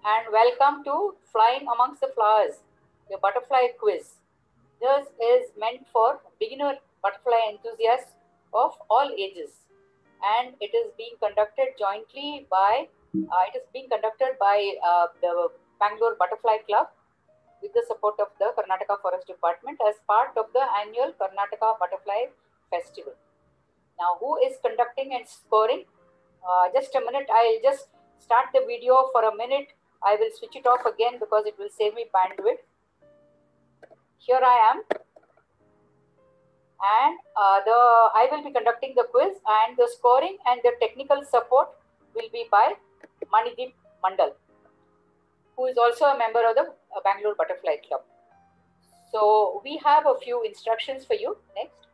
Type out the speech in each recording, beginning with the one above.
and welcome to Flying Amongst the Flowers, your butterfly quiz. This is meant for beginner butterfly enthusiasts of all ages, and it is being conducted jointly by the Bangalore Butterfly Club with the support of the Karnataka Forest Department as part of the annual Karnataka Butterfly Festival. Now, who is conducting and scoring? Just a minute, I'll just start the video for a minute. I will switch it off again because it will save me bandwidth. Here I am, and I will be conducting the quiz, and the scoring and the technical support will be by Manideep Mandal, who is also a member of the Bangalore Butterfly Club. So we have a few instructions for you. Next.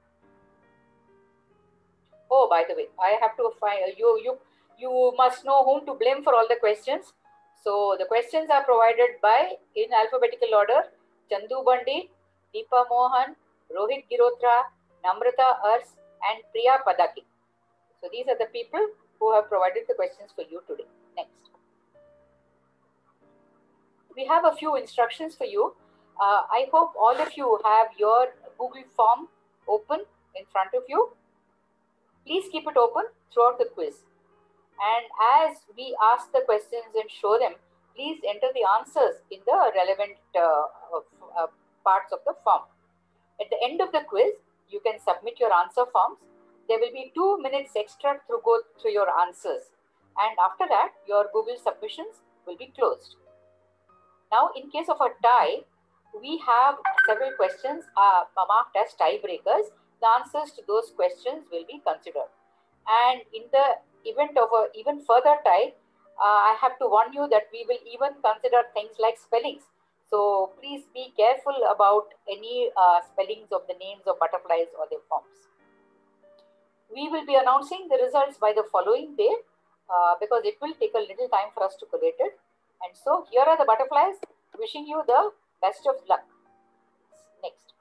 Oh, by the way, I have to find you must know whom to blame for all the questions. So the questions are provided by, in alphabetical order, Chandu Bandi, Deepa Mohan, Rohit Girotra, Namrata Ars, and Priya Padaki. So these are the people who have provided the questions for you today. Next. We have a few instructions for you. I hope all of you have your Google form open in front of you. Please keep it open throughout the quiz. And as we ask the questions and show them, please enter the answers in the relevant parts of the form. At the end of the quiz, you can submit your answer forms. There will be 2 minutes extra to go through your answers. And after that, your Google submissions will be closed. Now, in case of a tie, we have several questions marked as tiebreakers. The answers to those questions will be considered. And in the event of an even further tie, I have to warn you that we will even consider things like spellings. So please be careful about any spellings of the names of butterflies or their forms. We will be announcing the results by the following day because it will take a little time for us to collate it. And so here are the butterflies, wishing you the best of luck. Next.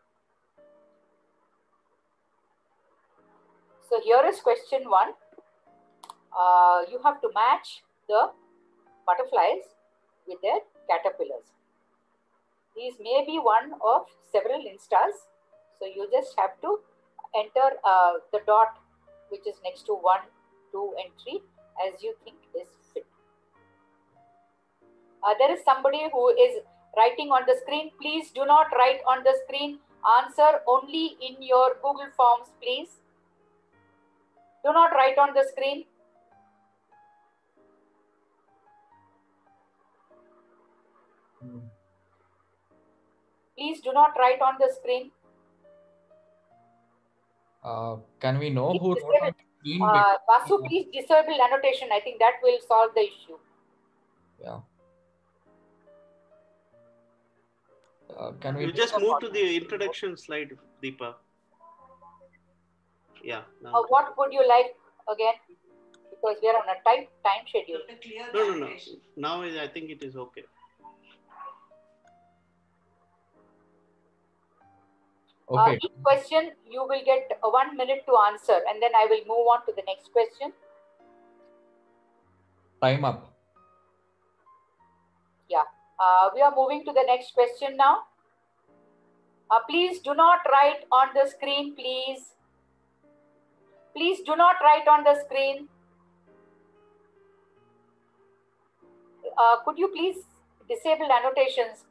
So here is question 1. You have to match the butterflies with their caterpillars. These may be one of several instas. So you just have to enter the dot which is next to 1, 2, and 3 as you think is fit. There is somebody who is writing on the screen. Please do not write on the screen. Answer only in your Google Forms, please. Do not write on the screen. Please do not write on the screen. Can we know who wrote on the screen? Vasu, please disable annotation. I think that will solve the issue. Yeah. Can we? You just move to the introduction slide, Deepa. Yeah. What would you like again? Because we are on a tight time schedule. No. Now I think it is okay. Okay. Each question you will get 1 minute to answer, and then I will move on to the next question. Time up. Yeah. We are moving to the next question now. Please do not write on the screen, please. Please do not write on the screen. Could you please disable annotations?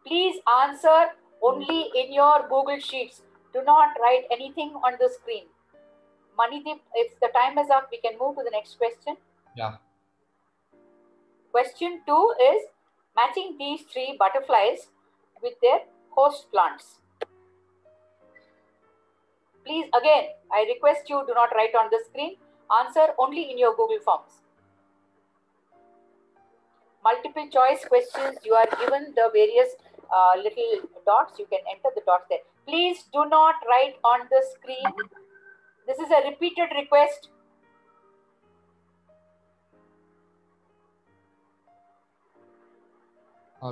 Please answer only in your Google Sheets. Do not write anything on the screen. Manideep, if the time is up, we can move to the next question. Yeah. Question 2 is matching these 3 butterflies with their host plants. Please, again, I request you do not write on the screen. Answer only in your Google Forms. Multiple choice questions. You are given the various little dots. You can enter the dots there. Please do not write on the screen. This is a repeated request.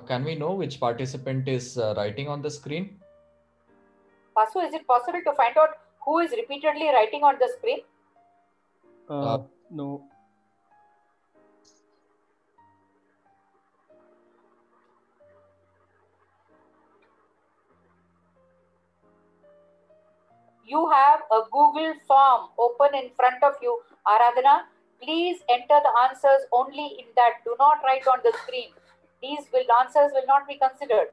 Can we know which participant is writing on the screen? Vasu, is it possible to find out who is repeatedly writing on the screen? No. You have a Google form open in front of you. Aradhana, please enter the answers only in that. Do not write on the screen. These answers will not be considered.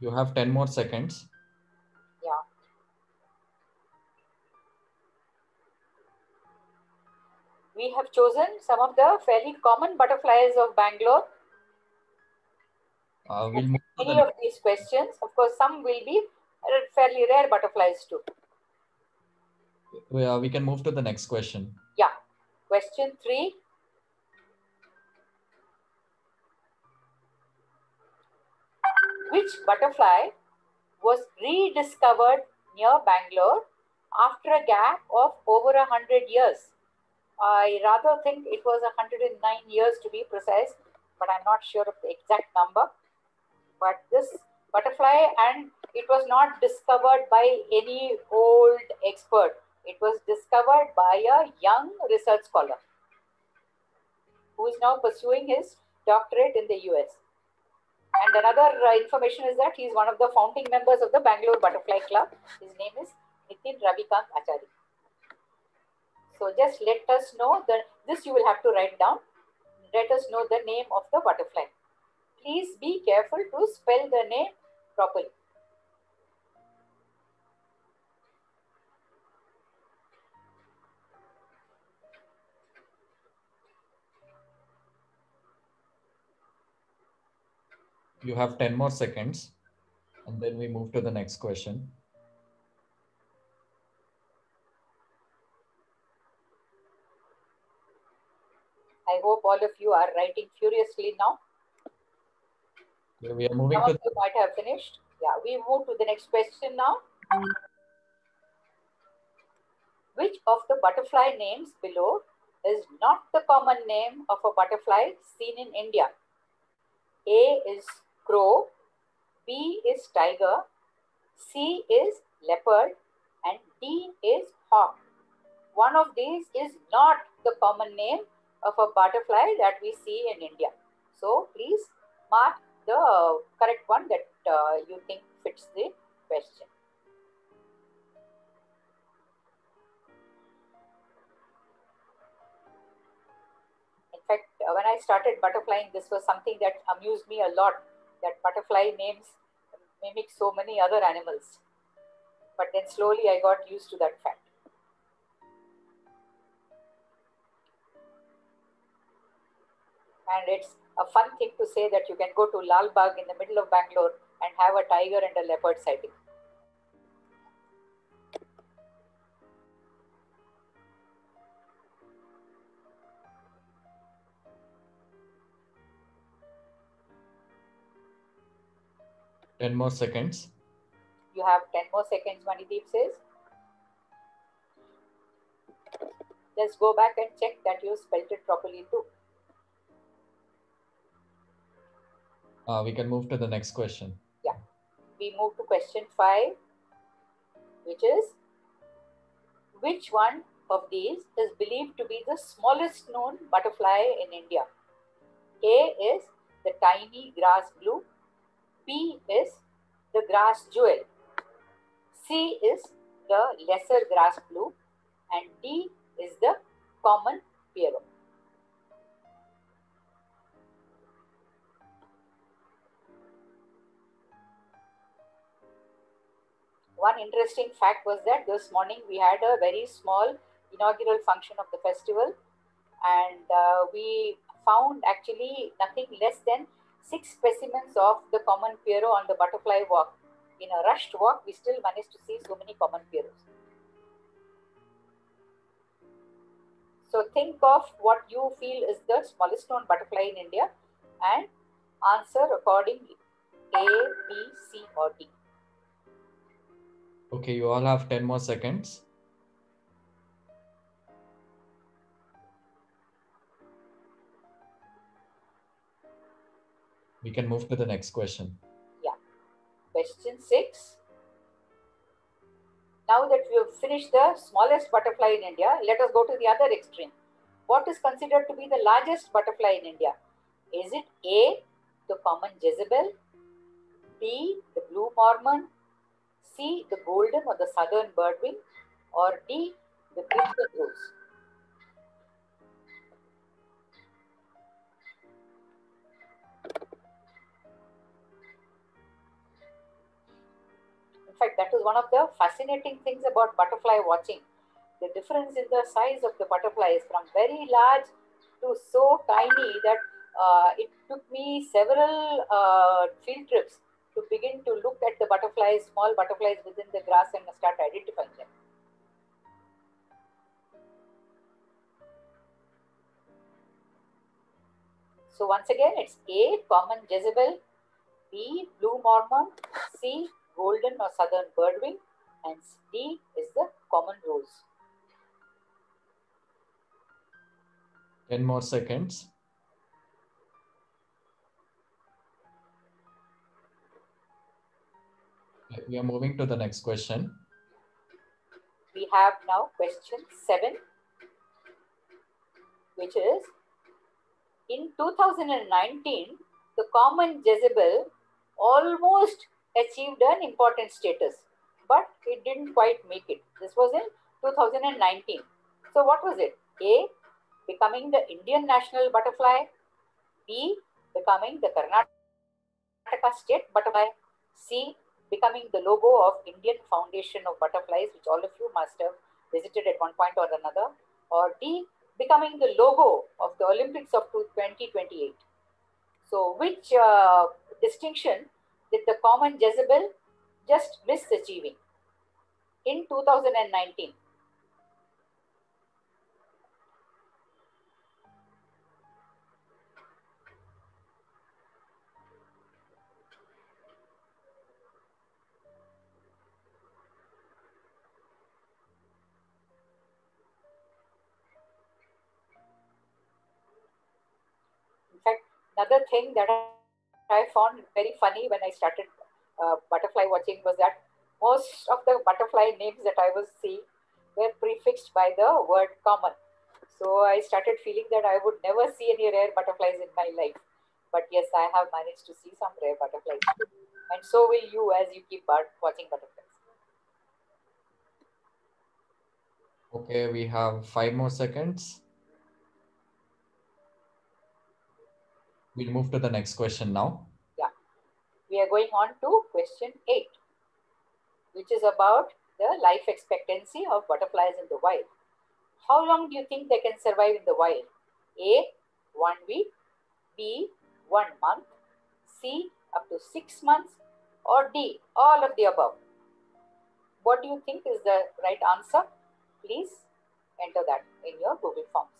You have 10 more seconds. Yeah. We have chosen some of the fairly common butterflies of Bangalore. We'll move to Many of these questions, of course, some will be fairly rare butterflies too. we can move to the next question. Yeah. Question 3. Which butterfly was rediscovered near Bangalore after a gap of over 100 years? I rather think it was 109 years to be precise, but I'm not sure of the exact number. But this butterfly, and it was not discovered by any old expert. It was discovered by a young research scholar who is now pursuing his doctorate in the US. And another information is that he is one of the founding members of the Bangalore Butterfly Club. His name is Nitin Ravikant Achari. So just let us know that this you will have to write down. Let us know the name of the butterfly. Please be careful to spell the name properly. You have 10 more seconds, and then we move to the next question. I hope all of you are writing furiously now. Yeah, we are moving Some to. of you might have finished. Yeah, we move to the next question now. Which of the butterfly names below is not the common name of a butterfly seen in India? A is crow, B is tiger, C is leopard, and D is hawk. One of these is not the common name of a butterfly that we see in India. So please mark the correct one that you think fits the question. In fact, when I started butterflying, this was something that amused me a lot, that butterfly names mimic so many other animals. But then slowly I got used to that fact. And it's a fun thing to say that you can go to Lal Bagh in the middle of Bangalore and have a tiger and a leopard sighting. Ten more seconds. You have 10 more seconds, Manideep says. Let's go back and check that you spelled it properly too. We can move to the next question. Yeah. We move to question 5, which is, which one of these is believed to be the smallest known butterfly in India? A is the tiny grass blue, B is the grass jewel, C is the lesser grass blue, and D is the common Pierrot. One interesting fact was that this morning we had a very small inaugural function of the festival, and we found actually nothing less than 6 specimens of the common Pierrot on the butterfly walk. In a rushed walk, we still managed to see so many common Pierrots. So think of what you feel is the smallest known butterfly in India and answer accordingly. A, B, C, or D. Okay, you all have 10 more seconds. We can move to the next question. Yeah. Question 6. Now that we have finished the smallest butterfly in India, let us go to the other extreme. What is considered to be the largest butterfly in India? Is it A, the common Jezebel, B, the blue Mormon, C, the golden or the southern birdwing, or D, the crimson rose? In fact, that is one of the fascinating things about butterfly watching. The difference in the size of the butterflies from very large to so tiny that it took me several field trips to begin to look at the butterflies, small butterflies within the grass and start identifying them. So once again, it's A, common Jezebel, B, blue Mormon, C, golden or southern birdwing, and D is the common rose. 10 more seconds. We are moving to the next question. We have now question 7, which is, in 2019, the common Jezebel almost achieved an important status, but it didn't quite make it. This was in 2019. So what was it? A, becoming the Indian national butterfly. B, becoming the Karnataka state butterfly. C, becoming the logo of Indian Foundation of Butterflies, which all of you must have visited at one point or another. Or D, becoming the logo of the Olympics of 2028. So which distinction did the common Jezebel just miss achieving in 2019? In fact, another thing that I found very funny when I started butterfly watching was that most of the butterfly names that I was seeing were prefixed by the word common. So I started feeling that I would never see any rare butterflies in my life. But yes, I have managed to see some rare butterflies too. And so will you as you keep watching butterflies. Okay, we have 5 more seconds. We'll move to the next question now. Yeah. We are going on to question 8, which is about the life expectancy of butterflies in the wild. How long do you think they can survive in the wild? A, 1 week, B, 1 month, C, up to 6 months, or D, all of the above? What do you think is the right answer? Please enter that in your Google Forms.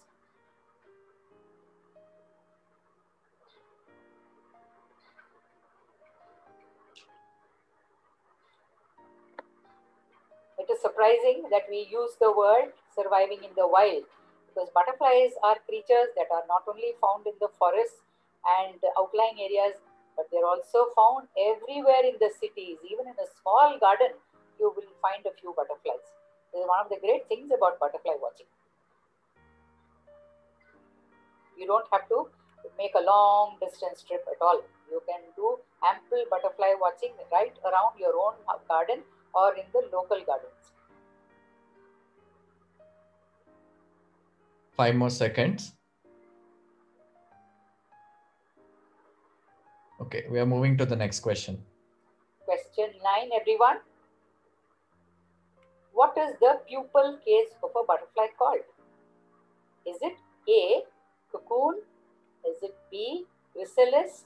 It is surprising that we use the word surviving in the wild, because butterflies are creatures that are not only found in the forests and outlying areas, but they're also found everywhere in the cities. Even in a small garden, you will find a few butterflies. This is one of the great things about butterfly watching. You don't have to make a long distance trip at all. You can do ample butterfly watching right around your own garden or in the local gardens. 5 more seconds. Okay, we are moving to the next question. Question 9, everyone. What is the pupal case of a butterfly called? Is it A, cocoon? Is it B, chrysalis?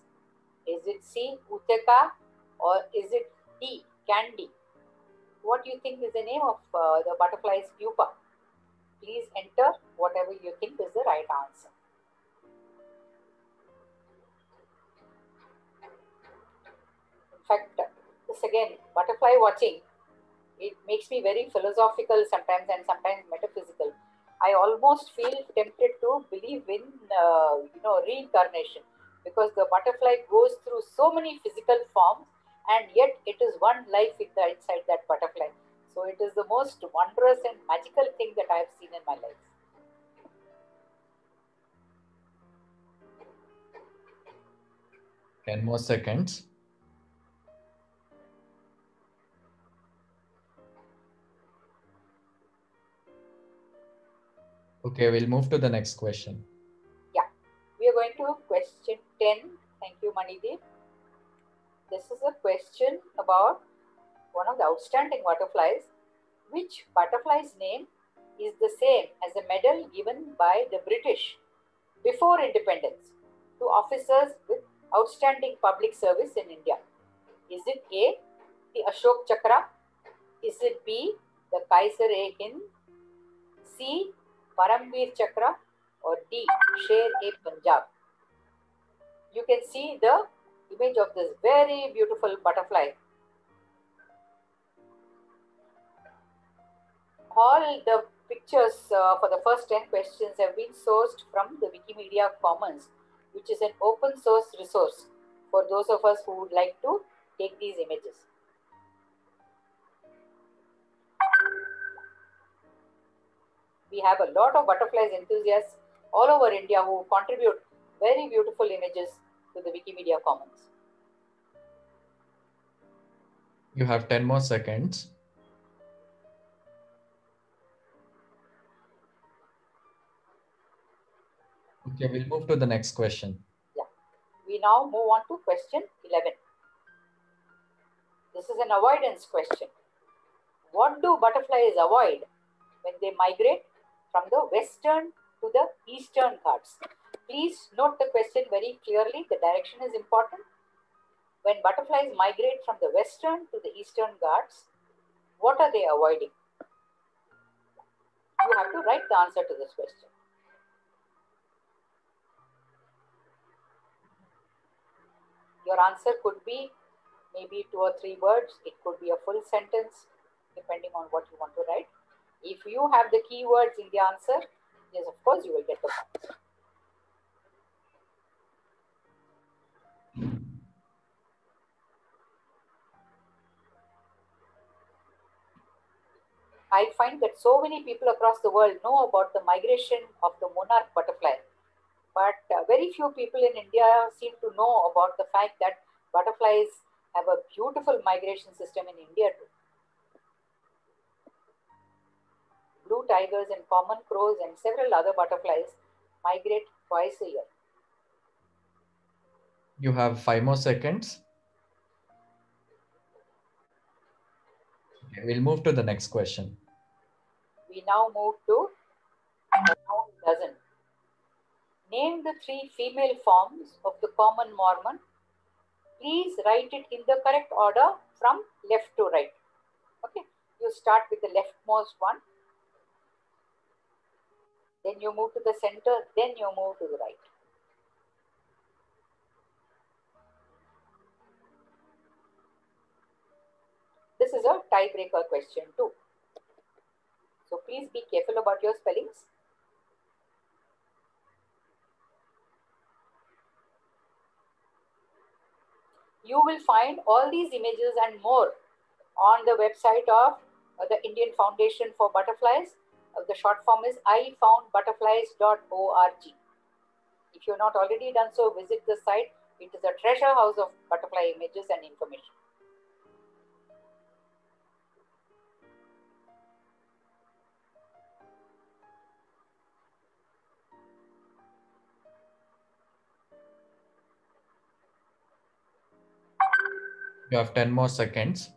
Is it C, uteca? Or is it D, candy? What do you think is the name of the butterfly's pupa? Please enter whatever you think is the right answer. In fact, this again, butterfly watching, it makes me very philosophical sometimes and sometimes metaphysical. I almost feel tempted to believe in reincarnation, because the butterfly goes through so many physical forms, and yet it is one life inside that butterfly. So it is the most wondrous and magical thing that I have seen in my life. 10 more seconds. Okay, we'll move to the next question. Yeah, we are going to question 10. Thank you, Manideep. This is a question about one of the outstanding butterflies. Which butterfly's name is the same as a medal given by the British before independence to officers with outstanding public service in India? Is it A, the Ashok Chakra? Is it B, the Kaiser-e-Hind? C, Paramveer Chakra? Or D, Sher-e-Punjab? You can see the image of this very beautiful butterfly. All the pictures for the first 10 questions have been sourced from the Wikimedia Commons, which is an open source resource for those of us who would like to take these images. We have a lot of butterflies enthusiasts all over India who contribute very beautiful images to the Wikimedia Commons. You have 10 more seconds. Okay, we'll move to the next question. Yeah. We now move on to question 11. This is an avoidance question. What do butterflies avoid when they migrate from the western to the eastern Ghats? Please note the question very clearly. The direction is important. When butterflies migrate from the western to the eastern Ghats, what are they avoiding? You have to write the answer to this question. Your answer could be maybe 2 or 3 words. It could be a full sentence, depending on what you want to write. If you have the keywords in the answer, yes, of course, you will get the points. I find that so many people across the world know about the migration of the monarch butterfly, but very few people in India seem to know about the fact that butterflies have a beautiful migration system in India too. Blue tigers and common crows and several other butterflies migrate twice a year. You have 5 more seconds. Okay, we'll move to the next question. We now move to round dozen. Name the 3 female forms of the common Mormon. Please write it in the correct order from left to right. Okay, you start with the leftmost one, then you move to the center, then you move to the right. This is a tiebreaker question too. So please be careful about your spellings. You will find all these images and more on the website of the Indian Foundation for Butterflies. The short form is ifoundbutterflies.org. If you have not already done so, visit the site. It is a treasure house of butterfly images and information. You have 10 more seconds.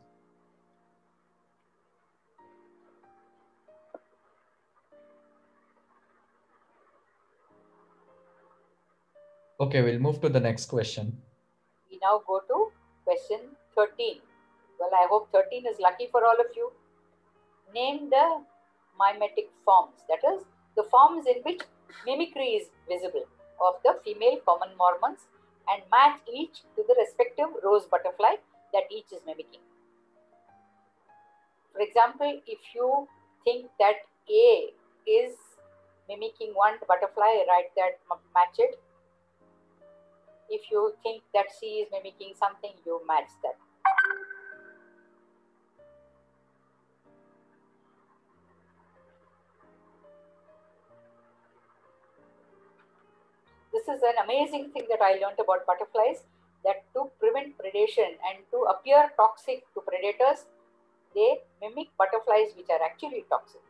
Okay, we'll move to the next question. We now go to question 13. Well, I hope 13 is lucky for all of you. Name the mimetic forms, that is, the forms in which mimicry is visible of the female common Mormons, and match each to the respective rose butterfly that each is mimicking. For example, if you think that A is mimicking one butterfly, write that, match it. If you think that C is mimicking something, you match that. This is an amazing thing that I learned about butterflies. that to prevent predation and to appear toxic to predators, they mimic butterflies which are actually toxic.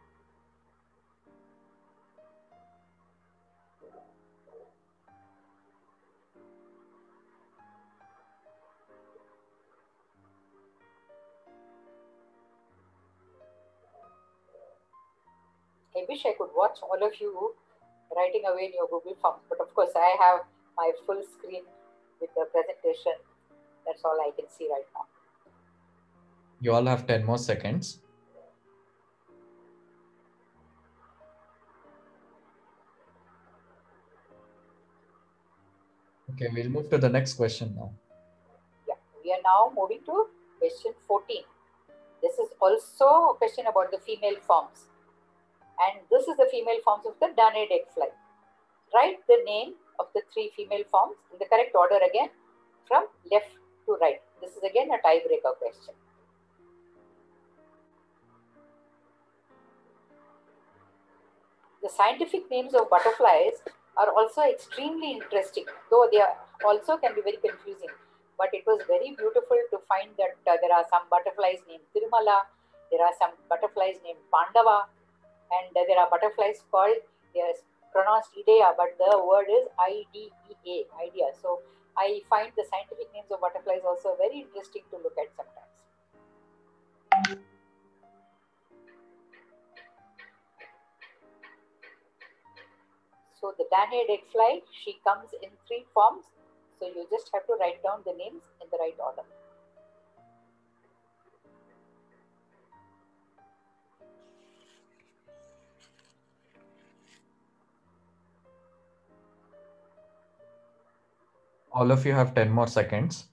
I wish I could watch all of you writing away in your Google Forms, but of course I have my full screen with the presentation. That's all I can see right now. You all have 10 more seconds. Okay, we'll move to the next question now. Yeah, we are now moving to question 14. This is also a question about the female forms. And this is the female forms of the Danaid egg fly. Write the name of the 3 female forms in the correct order again from left to right. This is again a tiebreaker question. The scientific names of butterflies are also extremely interesting, though they are also can be very confusing. But it was very beautiful to find that there are some butterflies named Tirumala, there are some butterflies named Pandava, and there are butterflies called, they are pronounced Idea, but the word is IDEA, idea. So I find the scientific names of butterflies also very interesting to look at sometimes. So the Danaid egg fly, she comes in 3 forms. So you just have to write down the names in the right order. All of you have 10 more seconds.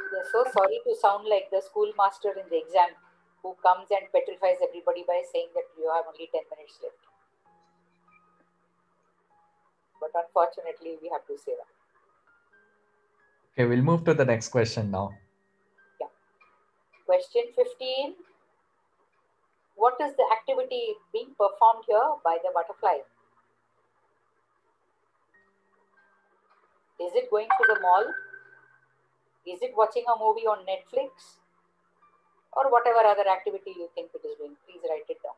We are so sorry to sound like the schoolmaster in the exam who comes and petrifies everybody by saying that you have only 10 minutes left. But unfortunately, we have to say that. Okay, we'll move to the next question now. Yeah. Question 15. What is the activity being performed here by the butterfly? Is it going to the mall? Is it watching a movie on Netflix? Or whatever other activity you think it is doing? Please write it down.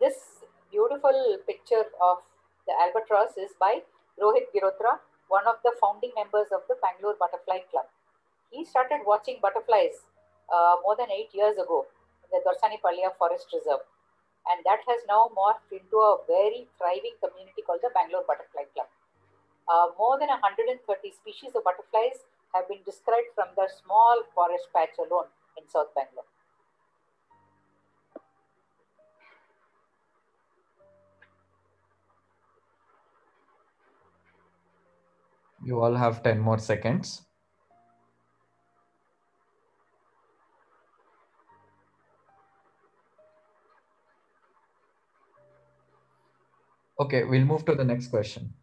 This beautiful picture of the albatross is by Rohit Girotra, one of the founding members of the Bangalore Butterfly Club. He started watching butterflies more than 8 years ago in the Dorsani-Pallia Forest Reserve. And that has now morphed into a very thriving community called the Bangalore Butterfly Club. More than 130 species of butterflies have been described from the small forest patch alone in South Bangalore. You all have 10 more seconds. Okay, we'll move to the next question.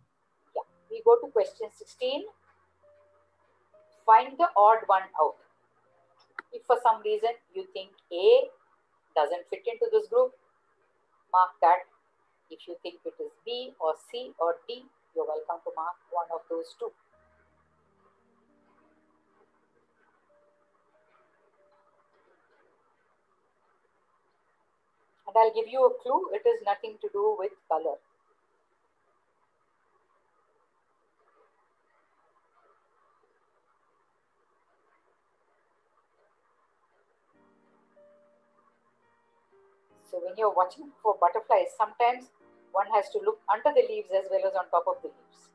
Yeah, we go to question 16. Find the odd one out. If for some reason you think A doesn't fit into this group, mark that. If you think it is B or C or D, you're welcome to mark one of those 2. And I'll give you a clue. It is nothing to do with color. So when you're watching for butterflies, sometimes one has to look under the leaves as well as on top of the leaves.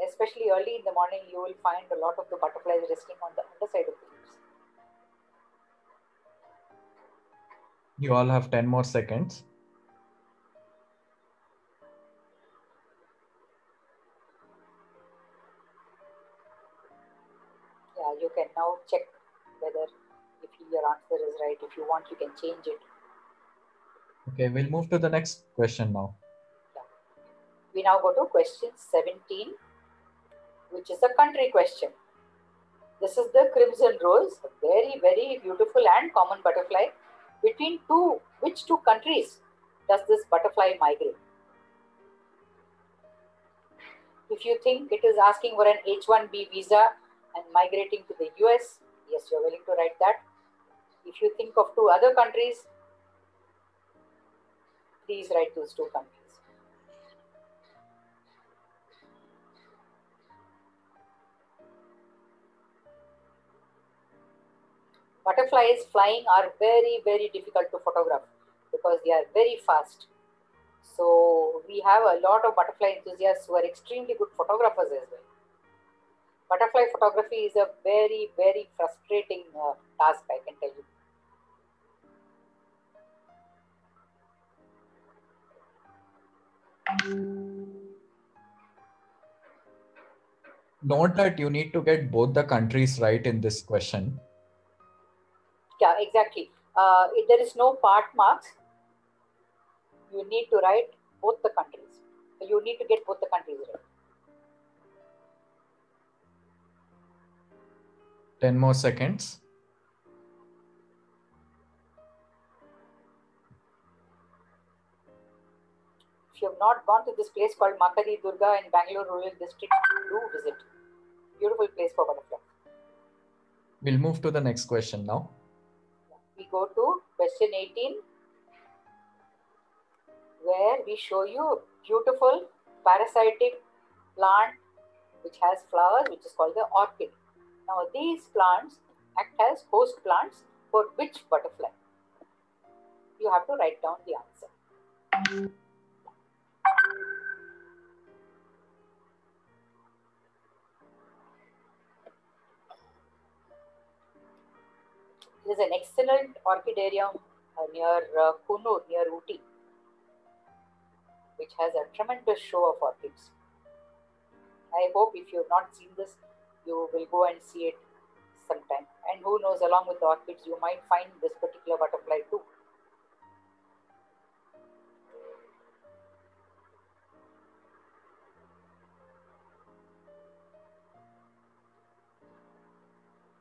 Especially early in the morning, you will find a lot of the butterflies resting on the underside of the leaves. You all have 10 more seconds. Yeah, you can now check whether if your answer is right. If you want, you can change it. Okay, we'll move to the next question now. Yeah. We now go to question 17, which is a country question. This is the crimson rose, very, very beautiful and common butterfly. Between which two countries does this butterfly migrate? If you think it is asking for an H-1B visa and migrating to the US, yes, you're willing to write that. If you think of two other countries, please write those two countries. Butterflies flying are very, very difficult to photograph because they are very fast. So we have a lot of butterfly enthusiasts who are extremely good photographers as well. Butterfly photography is a very, very frustrating task, I can tell you. Note that you need to get both the countries right in this question. Yeah, exactly. There is no part marks. You need to write both the countries. You need to get both the countries right. 10 more seconds. If you have not gone to this place called Makadi Durga in Bangalore Rural District, do visit. Beautiful place for butterflies. We'll move to the next question now. We go to question 18, where we show you beautiful parasitic plant which has flowers, which is called the orchid. Now these plants act as host plants for which butterfly? You have to write down the answer. There is an excellent orchidarium near Kunur, near Ooty, which has a tremendous show of orchids. I hope if you have not seen this, you will go and see it sometime. And who knows, along with the orchids, you might find this particular butterfly too.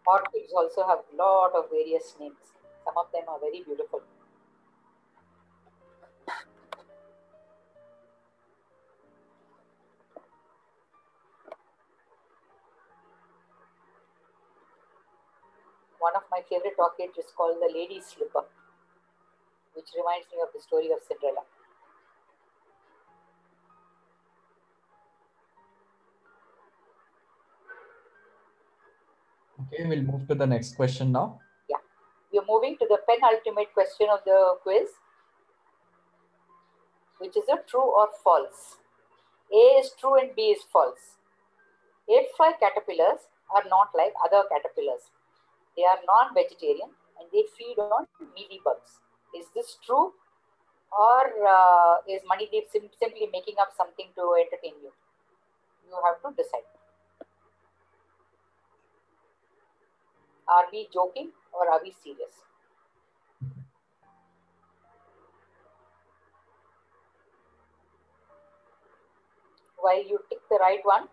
Orchids also have a lot of various names. Some of them are very beautiful. One of my favorite orchids is called the Lady Slipper, which reminds me of the story of Cinderella. Okay, we'll move to the next question now. Yeah, we are moving to the penultimate question of the quiz, which is a true or false. A is true and B is false. Aphid caterpillars are not like other caterpillars. They are non-vegetarian and they feed on mealybugs. Is this true, or is Manideep simply making up something to entertain you? You have to decide. Are we joking or are we serious? While you tick the right one,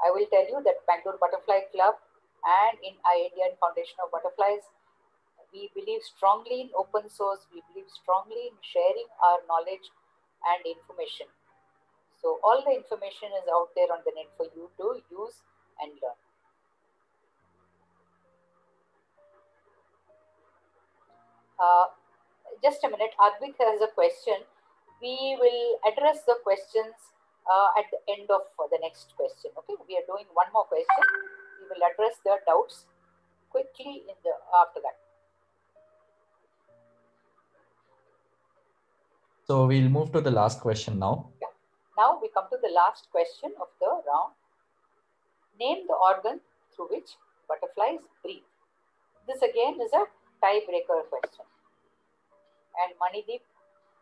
I will tell you that Bangalore Butterfly Club and in Indian Foundation of Butterflies, we believe strongly in open source. We believe strongly in sharing our knowledge and information. So all the information is out there on the net for you to use and learn. Just a minute, Advik has a question. We will address the questions at the end of the next question. Okay, we are doing one more question. We will address the doubts quickly after that. So we'll move to the last question now. Yeah. Now we come to the last question of the round. Name the organ through which butterflies breathe. This again is a tiebreaker question. And Manideep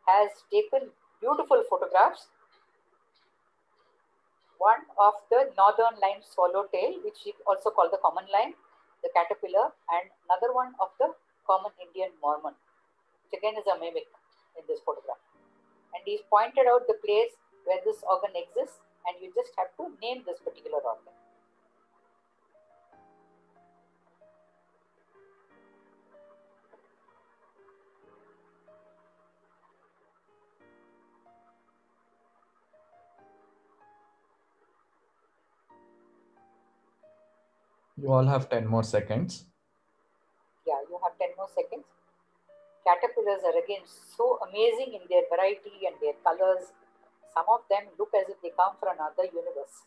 has taken beautiful photographs. One of the northern lime swallowtail, which is also called the common lime, the caterpillar, and another one of the common Indian Mormon, which again is a mimic in this photograph. And he's pointed out the place where this organ exists, and you just have to name this particular organ. You all have 10 more seconds. Yeah, you have 10 more seconds. Caterpillars are again so amazing in their variety and their colors. Some of them look as if they come from another universe.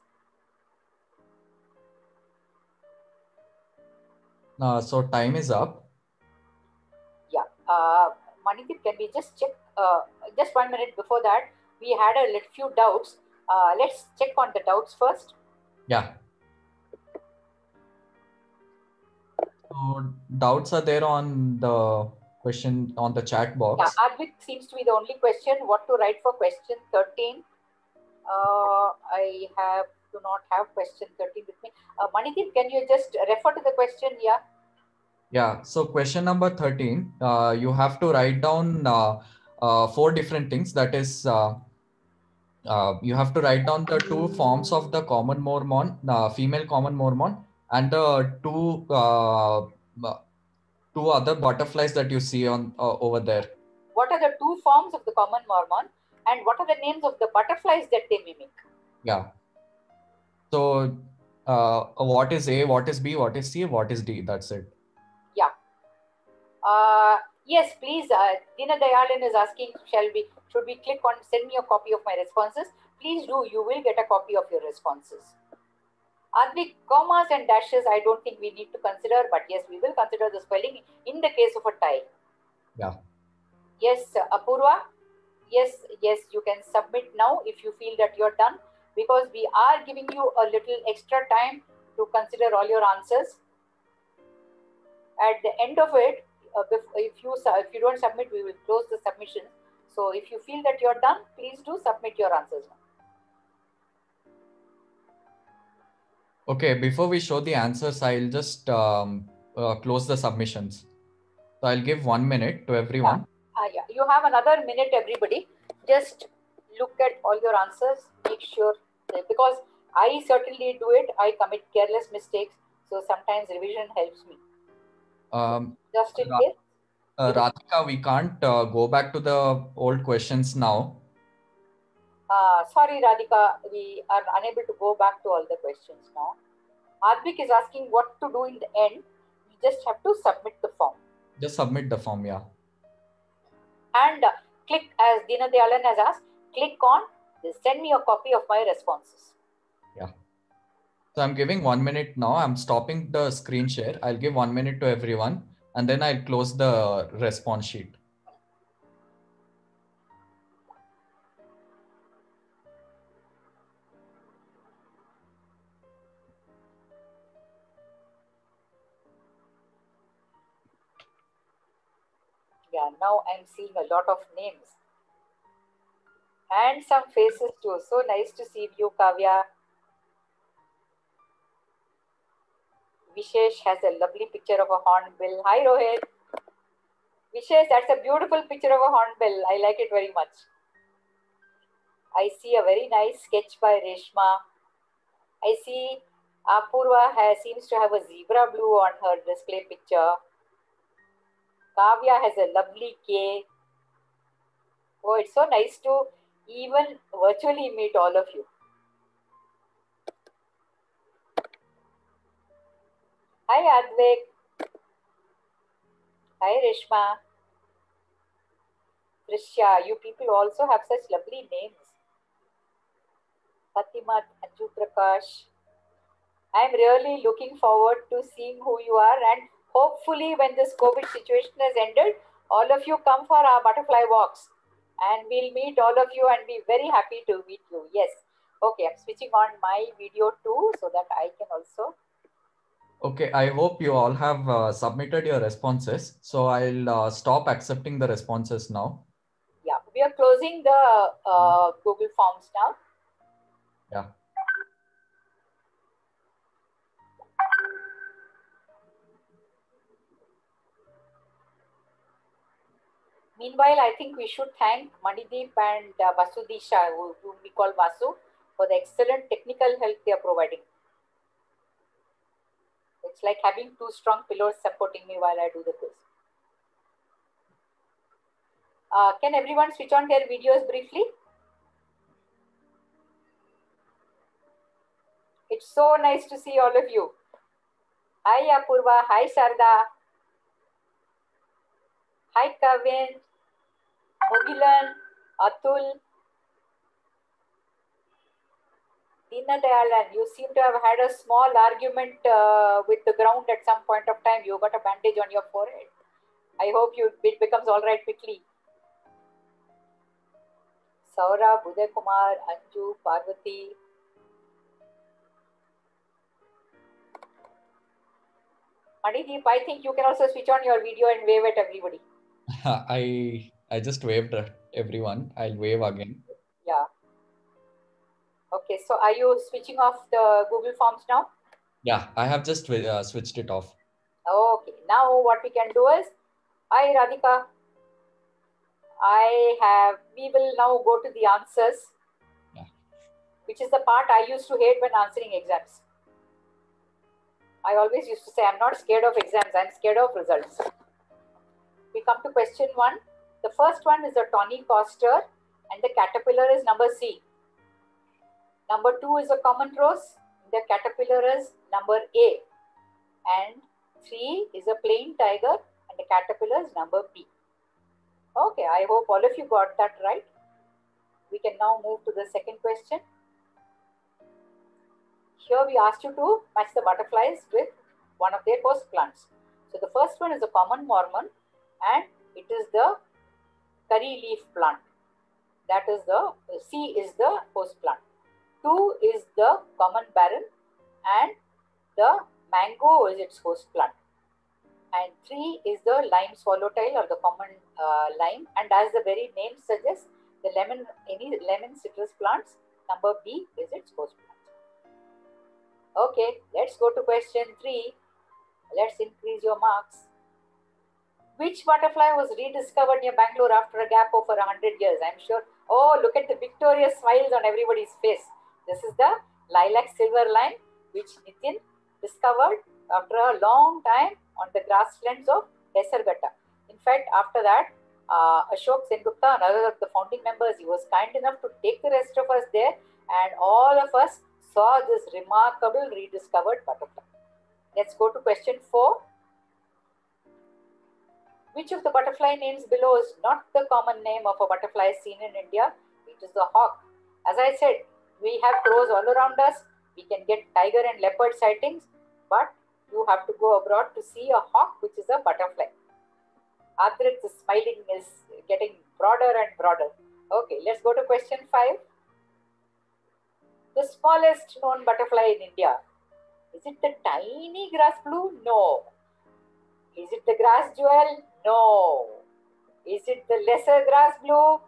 So time is up. Yeah. Manidip, can we just check, just 1 minute before that, we had a little few doubts. Let's check on the doubts first. Yeah. So doubts are there on the question on the chat box. Yeah, Advik seems to be the only question. What to write for question 13? I do not have question 13 with me. Manidip, can you just refer to the question? Yeah. Yeah. So question number 13, you have to write down 4 different things. That is, you have to write down the 2 forms of the common mormon, female common mormon, and the 2 other butterflies that you see on over there. What are the 2 forms of the common mormon, and what are the names of the butterflies that they mimic? Yeah. So what is A, what is B, what is C, what is D? That's it. Yeah. Yes, please. Dina Dayalan is asking, should we click on send me a copy of my responses? Please do. You will get a copy of your responses. Advik, commas and dashes, I don't think we need to consider, but yes, we will consider the spelling in the case of a tie. Yeah. Yes, Apurva. Yes, you can submit now if you feel that you're done, because we are giving you a little extra time to consider all your answers. At the end of it, if you don't submit, we will close the submission. So if you feel that you're done, please do submit your answers now. Okay, before we show the answers, I'll just close the submissions. So I'll give 1 minute to everyone. Yeah. You have another minute, everybody. Just look at all your answers. Make sure, because I certainly do it. I commit careless mistakes. So sometimes revision helps me. Just in case. Radhika, we can't go back to the old questions now. Sorry, Radhika, we are unable to go back to all the questions now. Advik is asking what to do in the end. You just have to submit the form. Just submit the form, yeah. And click, as Dina Dayalan has asked, click on send me a copy of my responses. Yeah. So I'm giving 1 minute now. I'm stopping the screen share. I'll give 1 minute to everyone, and then I'll close the response sheet. Yeah, now I'm seeing a lot of names. And some faces too. So nice to see you, Kavya. Vishesh has a lovely picture of a hornbill. Hi, Rohit. Vishesh, that's a beautiful picture of a hornbill. I like it very much. I see a very nice sketch by Reshma. I see Apurva seems to have a zebra blue on her display picture. Kavya has a lovely K. Oh, it's so nice to even virtually meet all of you. Hi, Advik. Hi, Reshma. Trishya, you people also have such lovely names. Fatimat, Anju Prakash. I'm really looking forward to seeing who you are, and hopefully when this COVID situation has ended, all of you come for our butterfly walks and we'll meet all of you and be very happy to meet you. Yes. Okay, I'm switching on my video too so that I can also. Okay, I hope you all have submitted your responses. So I'll stop accepting the responses now. Yeah, we are closing the Google Forms now. Yeah. Meanwhile, I think we should thank Manideep and Vasudisha, whom we call Vasu, for the excellent technical help they are providing. It's like having 2 strong pillars supporting me while I do the quiz. Can everyone switch on their videos briefly? It's so nice to see all of you. Hi Apurva. Hi Sharda. Hi Kavin. Mugilan. Atul. Dina Dayalan. You seem to have had a small argument with the ground at some point of time. You got a bandage on your forehead. I hope it becomes all right quickly. Saurabh, Uday Kumar, Anju, Parvati. Manideep, I think you can also switch on your video and wave at everybody. I just waved at everyone. I'll wave again. Yeah. Okay, so are you switching off the Google Forms now? Yeah, I have just switched it off. Okay, now what we can do is, hi Radhika, we will now go to the answers, Yeah. which is the part I used to hate when answering exams. I always used to say, I'm not scared of exams, I'm scared of results. We come to question 1. The first one is a Tawny Coster and the caterpillar is number C. Number 2 is a common rose, the caterpillar is number A. And 3 is a plain tiger and the caterpillar is number B. Okay, I hope all of you got that right. We can now move to the second question. Here we asked you to match the butterflies with one of their host plants. So the first one is the common mormon and it is the curry leaf plant. That is the C is the host plant. 2 is the common barren and the mango is its host plant. And 3 is the lime swallowtail or the common lime. And as the very name suggests, the any lemon citrus plants, number B is its host plant. Okay, let's go to question 3. Let's increase your marks. Which butterfly was rediscovered near Bangalore after a gap of over 100 years? I'm sure. Oh, look at the victorious smiles on everybody's face. This is the lilac silver line, which Nitin discovered after a long time on the grasslands of Hesarghatta. In fact, after that, Ashok Sengupta, another of the founding members, he was kind enough to take the rest of us there, and all of us saw this remarkable rediscovered butterfly. Let's go to question 4. Which of the butterfly names below is not the common name of a butterfly seen in India? It is the hawk. As I said, we have crows all around us. We can get tiger and leopard sightings, but you have to go abroad to see a hawk, which is a butterfly. Adrit's smiling is getting broader and broader. Okay, let's go to question 5. The smallest known butterfly in India. Is it the tiny grass blue? No. Is it the grass jewel? No. Is it the lesser grass blue?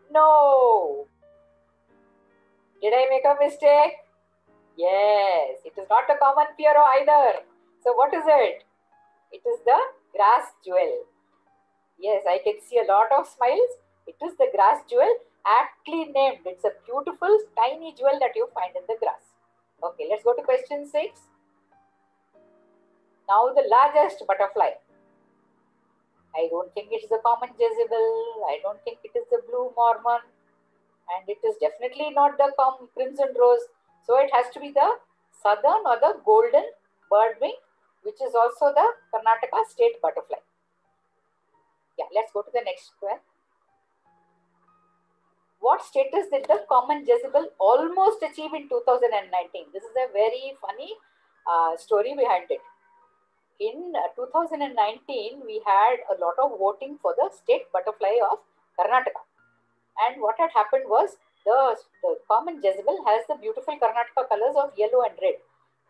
No. Did I make a mistake? Yes. It is not a common Pierrot either. So what is it? It is the grass jewel. Yes, I can see a lot of smiles. It is the grass jewel, aptly named. It's a beautiful tiny jewel that you find in the grass. Okay, let's go to question 6. Now the largest butterfly. I don't think it is the common Jezebel. I don't think it is the blue mormon. And it is definitely not the crimson rose. So it has to be the southern or the golden birdwing, which is also the Karnataka state butterfly. Yeah, let's go to the next one. What status did the common Jezebel almost achieve in 2019? This is a very funny story behind it. In 2019, we had a lot of voting for the state butterfly of Karnataka. And what had happened was the common Jezebel has the beautiful Karnataka colors of yellow and red.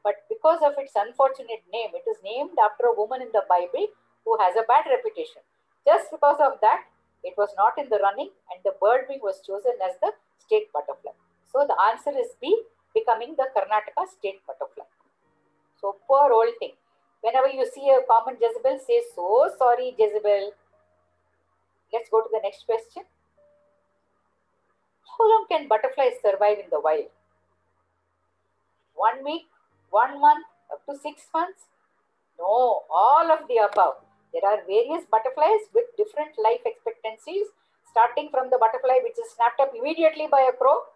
But because of its unfortunate name, it is named after a woman in the Bible who has a bad reputation. Just because of that, it was not in the running and the birdwing was chosen as the state butterfly. So the answer is B, becoming the Karnataka state butterfly. So poor old thing. Whenever you see a common Jezebel, say, so sorry, Jezebel. Let's go to the next question. How long can butterflies survive in the wild? 1 week, 1 month, up to 6 months? No, all of the above. There are various butterflies with different life expectancies, starting from the butterfly which is snapped up immediately by a crow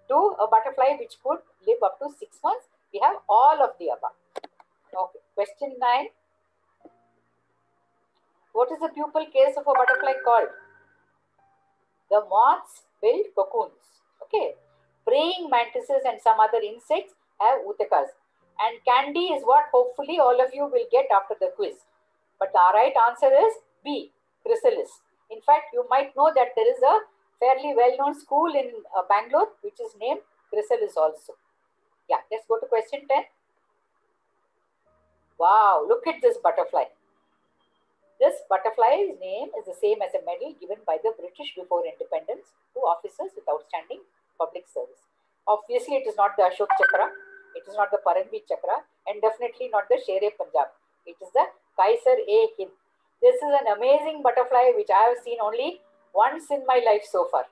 to a butterfly which could live up to 6 months. We have all of the above. Okay. Question 9. What is the pupal case of a butterfly called? The moths build cocoons. Okay. Praying mantises and some other insects have utekas. And candy is what hopefully all of you will get after the quiz. But the right answer is B, chrysalis. In fact, you might know that there is a fairly well-known school in Bangalore which is named chrysalis also. Yeah, let's go to question 10. Wow, look at this butterfly. This butterfly's name is the same as a medal given by the British before independence to officers with outstanding public service. Obviously, it is not the Ashok Chakra, it is not the Paramveer Chakra, and definitely not the Sher-e Punjab. It is the Kaiser-e-Hind. This is an amazing butterfly which I have seen only once in my life so far.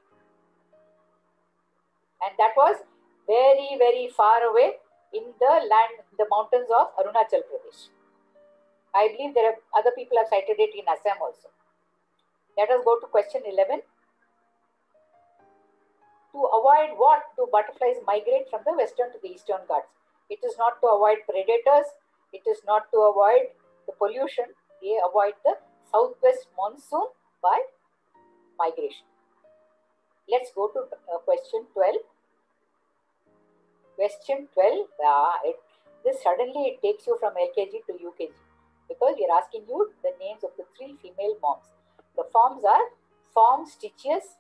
And that was very, very far away in the mountains of Arunachal Pradesh. I believe there are other people have cited it in Assam also. Let us go to question 11. To avoid what do butterflies migrate from the western to the eastern Ghats? It is not to avoid predators. It is not to avoid the pollution. They avoid the southwest monsoon by migration. Let's go to question 12. Question 12. This suddenly it takes you from LKG to UKG because we are asking you the names of the 3 female forms. The forms are form Stichius,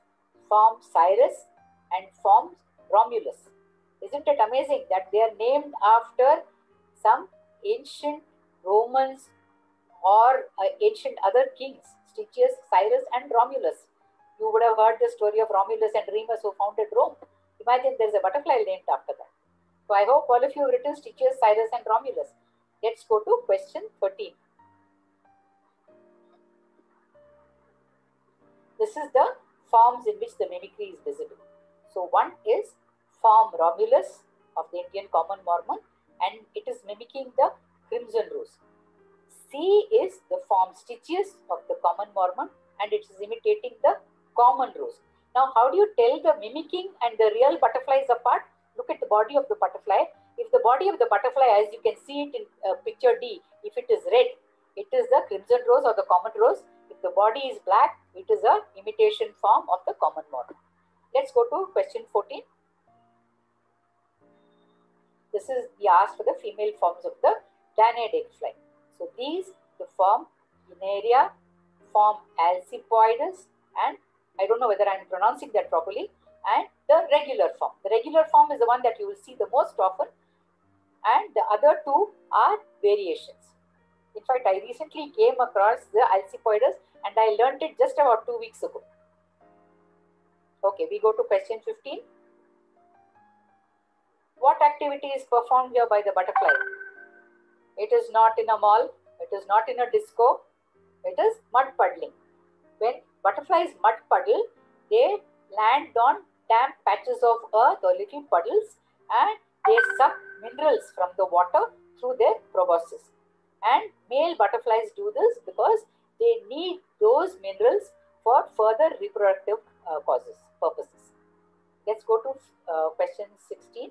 form Cyrus, and form Romulus. Isn't it amazing that they are named after some ancient Romans or ancient other kings, Stichius, Cyrus, and Romulus? You would have heard the story of Romulus and Remus who founded Rome. Imagine there's a butterfly named after that. So I hope all of you have written Stichius, Cyrus, and Romulus. Let's go to question 13. This is the forms in which the mimicry is visible. So one is form Romulus of the Indian common Mormon, and it is mimicking the crimson rose. C is the form Stichius of the common Mormon, and it is imitating the common rose. Now, how do you tell the mimicking and the real butterflies apart? Look at the body of the butterfly. If the body of the butterfly, as you can see it in picture D, if it is red, it is the crimson rose or the common rose. If the body is black, it is a imitation form of the common Mormon. Let's go to question 14. This is we asked for the female forms of the Danid egg fly. So these, the form Inaria, form Alcipoides, and I don't know whether I am pronouncing that properly, and the regular form. The regular form is the one that you will see the most often, and the other 2 are variations. In fact, I recently came across the Alcipoides and I learnt it just about 2 weeks ago. Okay, we go to question 15. What activity is performed here by the butterfly? It is not in a mall, it is not in a disco, it is mud puddling. When butterflies mud puddle, they land on damp patches of earth or little puddles and they suck minerals from the water through their proboscis. And male butterflies do this because they need those minerals for further reproductive purposes. Let's go to question 16.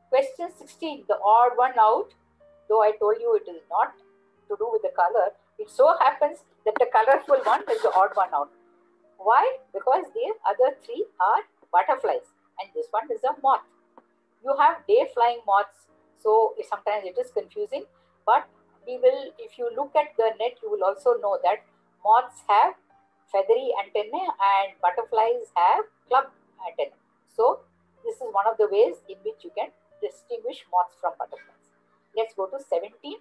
Question 16, the odd one out, though I told you it is not to do with the color, it so happens that the colorful one is the odd one out. Why? Because the other 3 are butterflies and this one is a moth. You have day flying moths, so sometimes it is confusing, but if you look at the net, you will also know that moths have feathery antennae and butterflies have club antennae. So this is one of the ways in which you can distinguish moths from butterflies. Let's go to 17.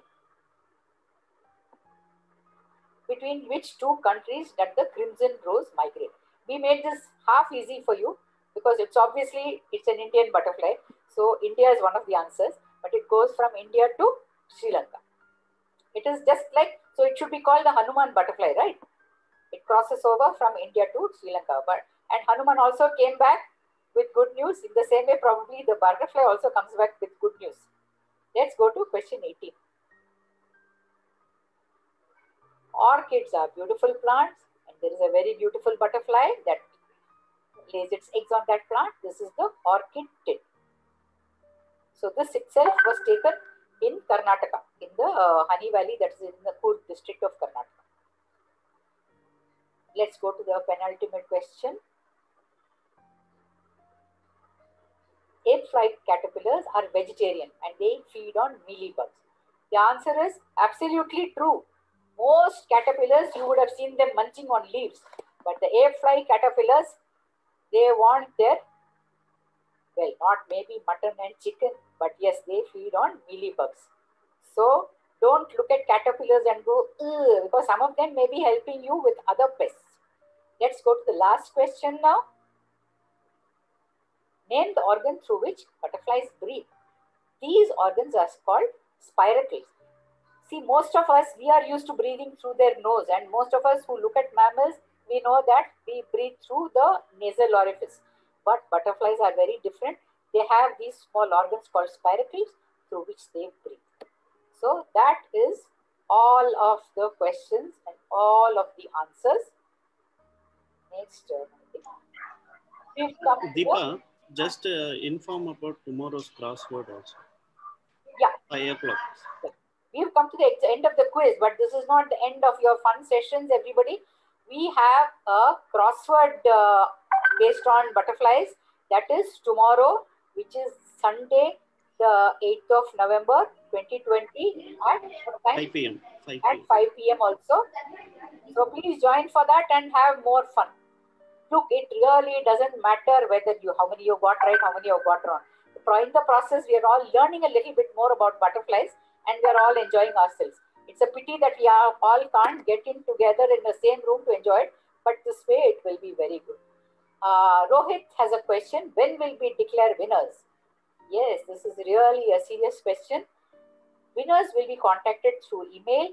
Between which 2 countries does the crimson rose migrate? We made this half easy for you because it's an Indian butterfly. So India is one of the answers, but it goes from India to Sri Lanka. It is just like, so it should be called the Hanuman butterfly, right? It crosses over from India to Sri Lanka. And Hanuman also came back with good news. In the same way, probably the butterfly also comes back with good news. Let's go to question 18. Orchids are beautiful plants, and there is a very beautiful butterfly that lays its eggs on that plant. This is the orchid tit. So this itself was taken in Karnataka, in the Honey Valley, that is in the Coorg district of Karnataka. Let's go to the penultimate question. Ape fly caterpillars are vegetarian and they feed on mealybugs. The answer is absolutely true. Most caterpillars, you would have seen them munching on leaves, but the ape fly caterpillars, they want their, well, not maybe mutton and chicken, but yes, they feed on mealybugs. So don't look at caterpillars and go, ugh, because some of them may be helping you with other pests. Let's go to the last question now. Name the organ through which butterflies breathe. These organs are called spiracles. See, most of us, we are used to breathing through their nose, and most of us who look at mammals, we know that we breathe through the nasal orifice. But butterflies are very different. They have these small organs called spiracles through which they breathe. So that is all of the questions and all of the answers. Next, Deepa, just inform about tomorrow's crossword also. Yeah. 5 o'clock. We've come to the end of the quiz, but this is not the end of your fun sessions, everybody. We have a crossword based on butterflies. That is tomorrow, which is Sunday, the 8th of November, 2020 at 5 p.m. At 5 p.m. also. So please join for that and have more fun. Look, it really doesn't matter whether how many you got right, how many you got wrong. In the process, we are all learning a little bit more about butterflies and we are all enjoying ourselves. It's a pity that we all can't get in together in the same room to enjoy it, but this way it will be very good. Rohit has a question. When will we declare winners? Yes, this is really a serious question. Winners will be contacted through email.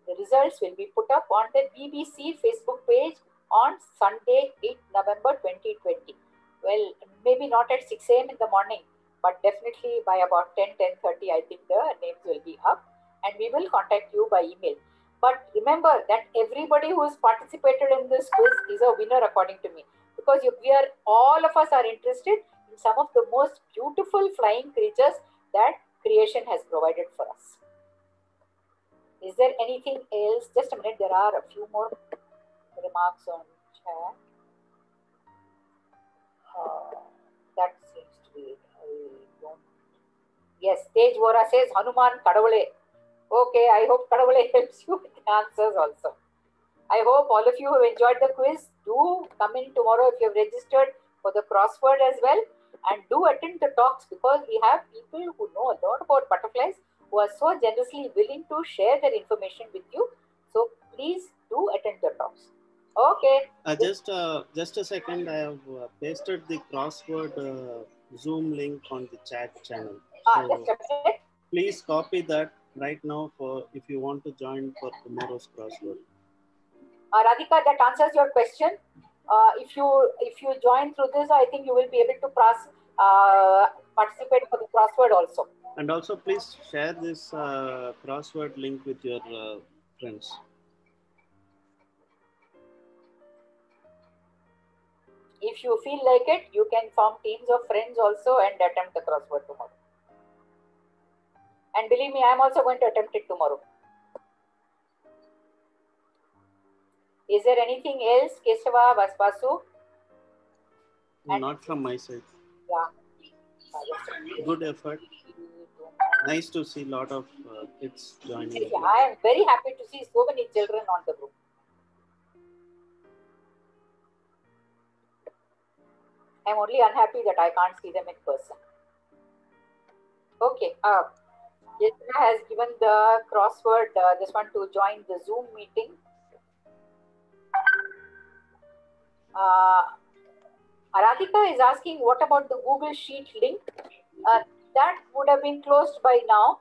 The results will be put up on the BBC Facebook page on Sunday, 8th November 2020. Well, maybe not at 6 a.m. in the morning, but definitely by about 10:30, I think the names will be up and we will contact you by email. But remember that everybody who has participated in this quiz is a winner according to me, because all of us are interested in some of the most beautiful flying creatures that creation has provided for us. Is there anything else? Just a minute, there are a few more remarks on chat. That seems to be it. Yes, Tej Vora says Hanuman Kadavale. Okay, I hope Kadavale helps you with the answers also. I hope all of you have enjoyed the quiz. Do come in tomorrow if you have registered for the crossword as well, and do attend the talks, because we have people who know a lot about butterflies who are so generously willing to share their information with you. So please do attend the talks. Okay. Just a second. I have pasted the crossword Zoom link on the chat channel. So please copy that right now for if you want to join for tomorrow's crossword. Radhika, that answers your question. If you join through this, I think you will be able to participate for the crossword also. And also, please share this crossword link with your friends. If you feel like it, you can form teams of friends also and attempt the crossword tomorrow. And believe me, I am also going to attempt it tomorrow. Is there anything else, Keshava, Vasu? Not from my side. Yeah. Good effort. Nice to see a lot of kids joining. Yeah, I am very happy to see so many children on the group. I am only unhappy that I can't see them in person. Okay. Yesra has given the crossword, this one, to join the Zoom meeting. Radhika is asking, what about the Google Sheet link? That would have been closed by now.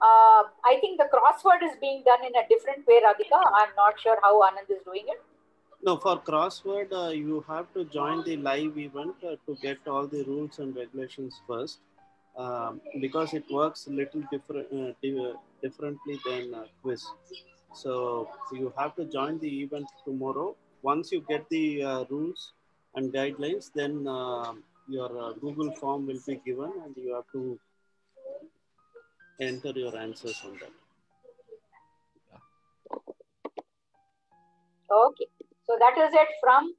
I think the crossword is being done in a different way, Radhika. I'm not sure how Anand is doing it. No, for crossword, you have to join the live event to get all the rules and regulations first, because it works a little differently than quiz. So you have to join the event tomorrow. Once you get the rules and guidelines, then your Google form will be given and you have to enter your answers on that. Okay. So that is it from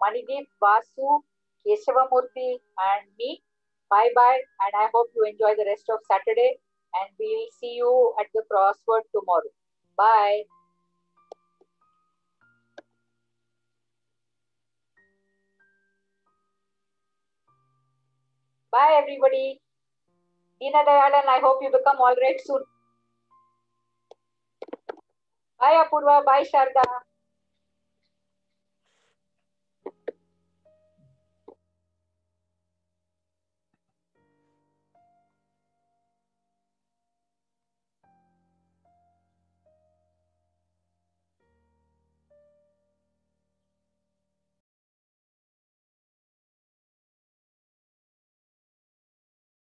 Manideep, Vasu, Kesavamurthy and me. Bye bye, and I hope you enjoy the rest of Saturday, and we'll see you at the crossword tomorrow. Bye. Bye everybody. Deena Dayalan, I hope you become all right soon. Bye Apurva, bye Sharda.